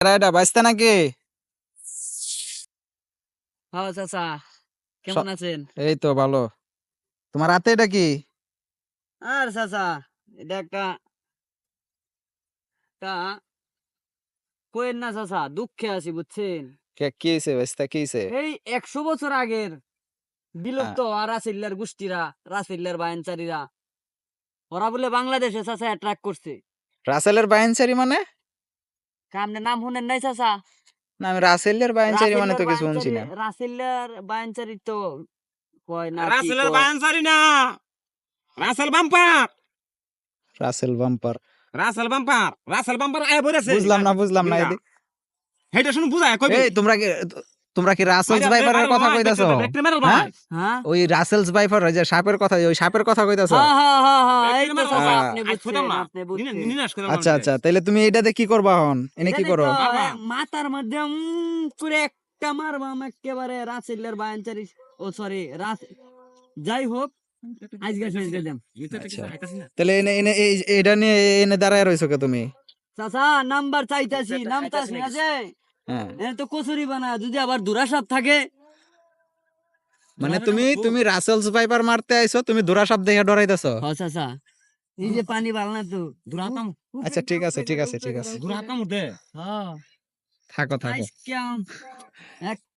এটা বাইস্তা নাকি? হ্যাঁ চাচা, কেমন আছেন? এই তো ভালো। তোমার হাতে এটা কি? আর চাচা, এটা একটা তা কোয়েন না চাচা, দুঃখে আছি বুঝছেন। কি হয়েছে বাইস্তা, কি হয়েছে? এই 100 বছর আগের বিলুপ্ত রাসেল্লার গোষ্ঠীরা, রাসেল্লার বায়ানচারীরা, ওরা বলে বাংলাদেশে চাচা অ্যাট্রাক করছে। রাসেলের বাইনচারি মানে? কামনে নাম শুনেন নাই চাচা? না, আমি রাসেলের বাইনচারি মানে তো কিছু শুনছি না। রাসেল্লার বায়ানচারি তো কয় না, কি রাসেলের কয়? বায়ানসারি না, Russell bumper. Russell bumper? Russell bumper আয় বলেছে। বুঝলাম না এদিক। হেটা শুনুন বুঝায় কইবে। এই তোমরা কি রাসেলস বাইপারের কথা কইতাছো? হ্যাঁ? হ্যাঁ ওই রাসেলস বাইপার, ওই যে সাপের কথা, ওই সাপের কথা কইতাছো? হ্যাঁ হ্যাঁ হ্যাঁ হ্যাঁ, এই তো চাচা, হ্যাঁ। আপনি বুঝছেন, আপনি বুঝছেন। আচ্ছা আচ্ছা, তাহলে তুমি এটাতে কি করবা হন? এনে কি জানি করো? তো, বাবা। মাথার মধ্যে করে একটা মারবাম একেবারে রাসেলের বায়ানচারি। ও সরি, যাই হোক, আজকে শেষ করে দিলাম। আচ্ছা, তাহলে এনে এনে এটা নিয়ে এনে দাঁড়ায় রইছো কে তুমি? চাচা নাম্বার চাইতাছি, নাম চাস না যে হ্যাঁ, এনে তো কচুরি বানা, যদি আবার দুরাসাপ থাকে। মানে তুমি রাসেলস বাইপার মারতে আইছো, তুমি দোরা সাপ দেখে ডরাইতেছো? হ চাচা, এই যে পানি বালনা তো দুরাতাম আচ্ছা ঠিক আছে ঠিক আছে ঠিক আছে, দুরাতাম দে। হ্যাঁ থাকো থাকো। আজকে